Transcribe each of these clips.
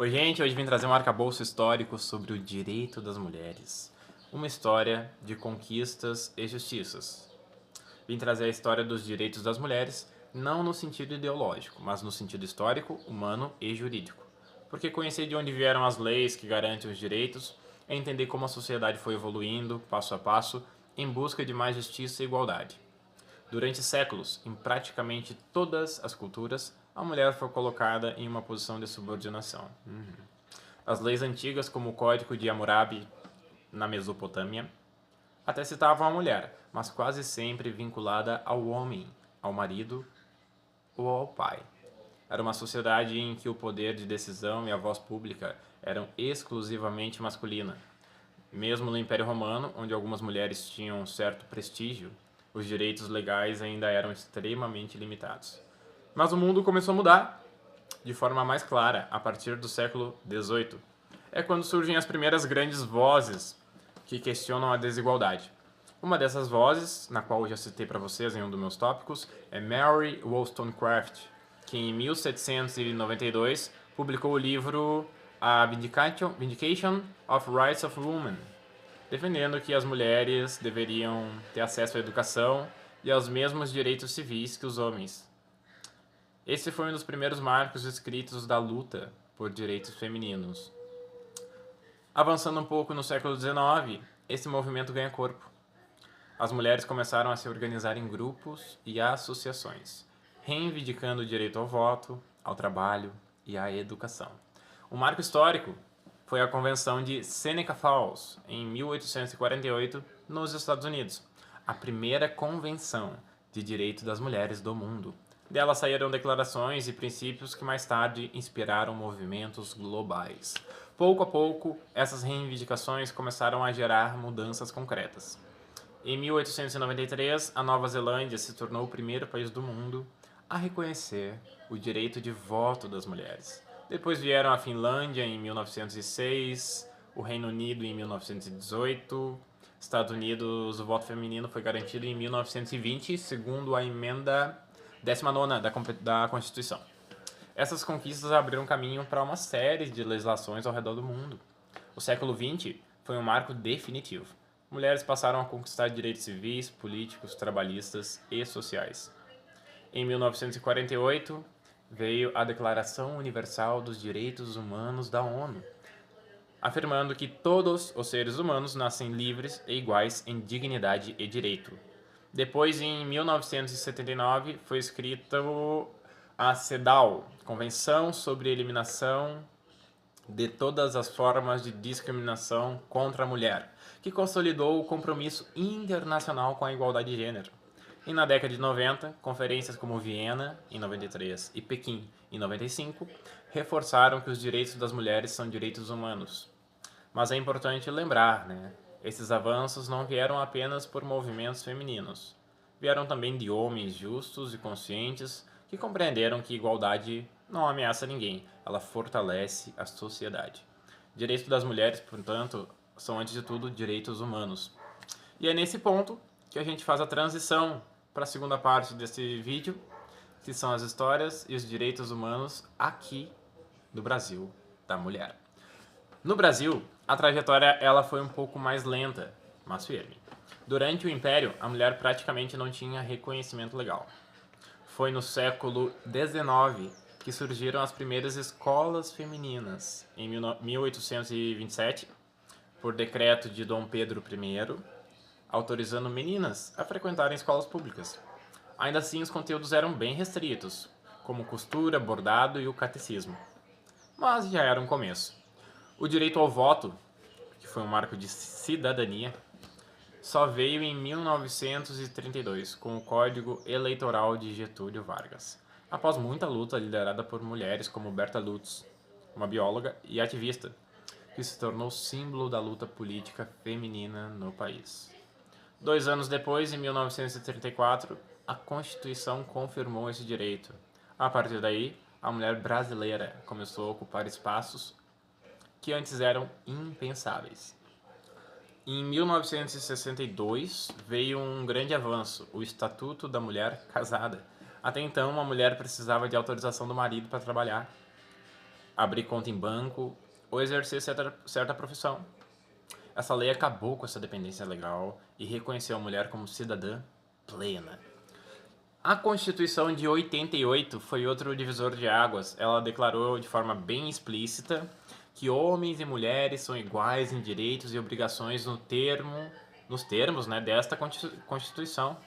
Oi, gente, hoje vim trazer um arcabouço histórico sobre o direito das mulheres. Uma história de conquistas e justiças. Vim trazer a história dos direitos das mulheres, não no sentido ideológico, mas no sentido histórico, humano e jurídico. Porque conhecer de onde vieram as leis que garantem os direitos é entender como a sociedade foi evoluindo, passo a passo, em busca de mais justiça e igualdade. Durante séculos, em praticamente todas as culturas, a mulher foi colocada em uma posição de subordinação. As leis antigas, como o Código de Hammurabi na Mesopotâmia, até citavam a mulher, mas quase sempre vinculada ao homem, ao marido ou ao pai. Era uma sociedade em que o poder de decisão e a voz pública eram exclusivamente masculina. Mesmo no Império Romano, onde algumas mulheres tinham um certo prestígio, os direitos legais ainda eram extremamente limitados. Mas o mundo começou a mudar de forma mais clara a partir do século XVIII. É quando surgem as primeiras grandes vozes que questionam a desigualdade. Uma dessas vozes, na qual eu já citei para vocês em um dos meus tópicos, é Mary Wollstonecraft, que em 1792 publicou o livro A Vindication of Rights of Women, defendendo que as mulheres deveriam ter acesso à educação e aos mesmos direitos civis que os homens. Esse foi um dos primeiros marcos escritos da luta por direitos femininos. Avançando um pouco no século XIX, esse movimento ganha corpo. As mulheres começaram a se organizar em grupos e associações, reivindicando o direito ao voto, ao trabalho e à educação. Um marco histórico foi a Convenção de Seneca Falls, em 1848, nos Estados Unidos, a primeira convenção de direito das mulheres do mundo. Dela saíram declarações e princípios que mais tarde inspiraram movimentos globais. Pouco a pouco, essas reivindicações começaram a gerar mudanças concretas. Em 1893, a Nova Zelândia se tornou o primeiro país do mundo a reconhecer o direito de voto das mulheres. Depois vieram a Finlândia em 1906, o Reino Unido em 1918, Estados Unidos, o voto feminino foi garantido em 1920, segundo a emenda 19ª da Constituição. Essas conquistas abriram caminho para uma série de legislações ao redor do mundo. O século XX foi um marco definitivo. Mulheres passaram a conquistar direitos civis, políticos, trabalhistas e sociais. Em 1948, veio a Declaração Universal dos Direitos Humanos da ONU, afirmando que todos os seres humanos nascem livres e iguais em dignidade e direito. Depois, em 1979, foi escrita a CEDAW, Convenção sobre a Eliminação de Todas as Formas de Discriminação contra a Mulher, que consolidou o compromisso internacional com a igualdade de gênero. E na década de 90, conferências como Viena, em 93, e Pequim, em 95, reforçaram que os direitos das mulheres são direitos humanos. Mas é importante lembrar, esses avanços não vieram apenas por movimentos femininos. Vieram também de homens justos e conscientes que compreenderam que igualdade não ameaça ninguém, ela fortalece a sociedade. Direitos das mulheres, portanto, são antes de tudo direitos humanos. E é nesse ponto que a gente faz a transição para a segunda parte desse vídeo, que são as histórias e os direitos humanos aqui do Brasil da mulher. No Brasil, a trajetória ela foi um pouco mais lenta, mas firme. Durante o Império, a mulher praticamente não tinha reconhecimento legal. Foi no século XIX que surgiram as primeiras escolas femininas, em 1827, por decreto de Dom Pedro I, autorizando meninas a frequentarem escolas públicas. Ainda assim, os conteúdos eram bem restritos, como costura, bordado e o catecismo. Mas já era um começo. O direito ao voto, que foi um marco de cidadania, só veio em 1932, com o Código Eleitoral de Getúlio Vargas, após muita luta liderada por mulheres como Berta Lutz, uma bióloga e ativista, que se tornou símbolo da luta política feminina no país. 2 anos depois, em 1934, a Constituição confirmou esse direito. A partir daí, a mulher brasileira começou a ocupar espaços que antes eram impensáveis. Em 1962, veio um grande avanço, o Estatuto da Mulher Casada. Até então, uma mulher precisava de autorização do marido para trabalhar. abrir conta em banco ou exercer certa profissão. Essa lei acabou com essa dependência legal e reconheceu a mulher como cidadã plena. A Constituição de 88 foi outro divisor de águas. Ela declarou de forma bem explícita que homens e mulheres são iguais em direitos e obrigações nos termos, né, desta Constituição.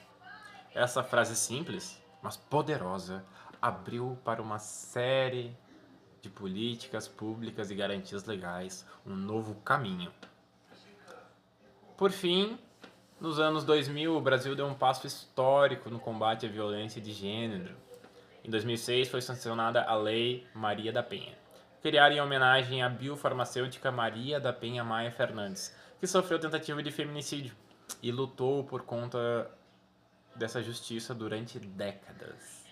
Essa frase simples, mas poderosa, abriu para uma série de políticas públicas e garantias legais um novo caminho. Por fim, nos anos 2000, o Brasil deu um passo histórico no combate à violência de gênero. Em 2006, foi sancionada a Lei Maria da Penha, criada em homenagem à biofarmacêutica Maria da Penha Maia Fernandes, que sofreu tentativa de feminicídio e lutou por conta dessa justiça durante décadas.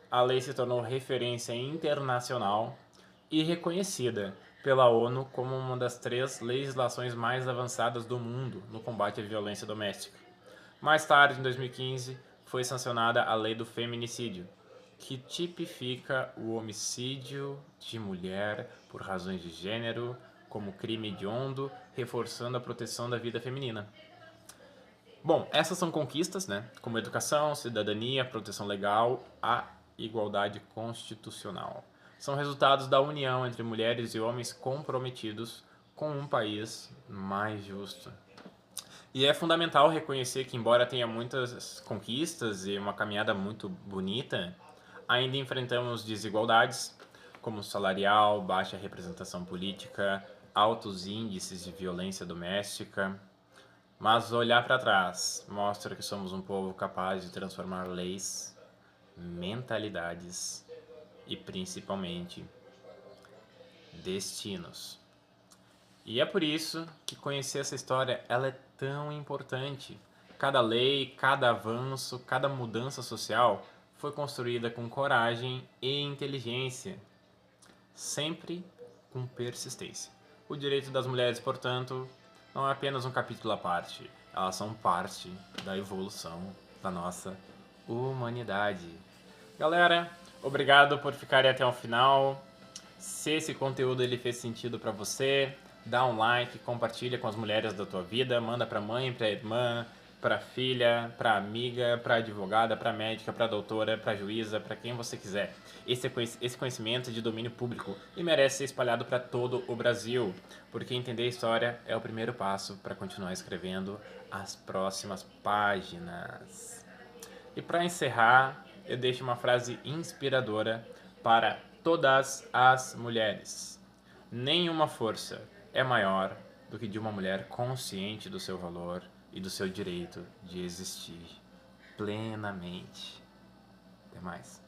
A lei se tornou referência internacional e reconhecida pela ONU como uma das 3 legislações mais avançadas do mundo no combate à violência doméstica. Mais tarde, em 2015, foi sancionada a Lei do Feminicídio, que tipifica o homicídio de mulher por razões de gênero como crime hediondo, reforçando a proteção da vida feminina. Bom, essas são conquistas, né? Como educação, cidadania, proteção legal, a igualdade constitucional. São resultados da união entre mulheres e homens comprometidos com um país mais justo. E é fundamental reconhecer que, embora tenha muitas conquistas e uma caminhada muito bonita, ainda enfrentamos desigualdades, como salarial, baixa representação política, altos índices de violência doméstica. Mas olhar para trás mostra que somos um povo capaz de transformar leis, mentalidades e principalmente destinos. E é por isso que conhecer essa história ela é tão importante. Cada lei, cada avanço, cada mudança social foi construída com coragem e inteligência, sempre com persistência. O direito das mulheres, portanto, não é apenas um capítulo à parte, elas são parte da evolução da nossa humanidade. Galera, obrigado por ficarem até o final. Se esse conteúdo ele fez sentido para você, dá um like, compartilha com as mulheres da tua vida, manda para mãe, para irmã, para filha, para amiga, para advogada, para médica, para doutora, para juíza, para quem você quiser. Esse conhecimento é de domínio público e merece ser espalhado para todo o Brasil, porque entender a história é o primeiro passo para continuar escrevendo as próximas páginas. E para encerrar, eu deixo uma frase inspiradora para todas as mulheres. Nenhuma força é maior do que de uma mulher consciente do seu valor e do seu direito de existir plenamente. Até mais.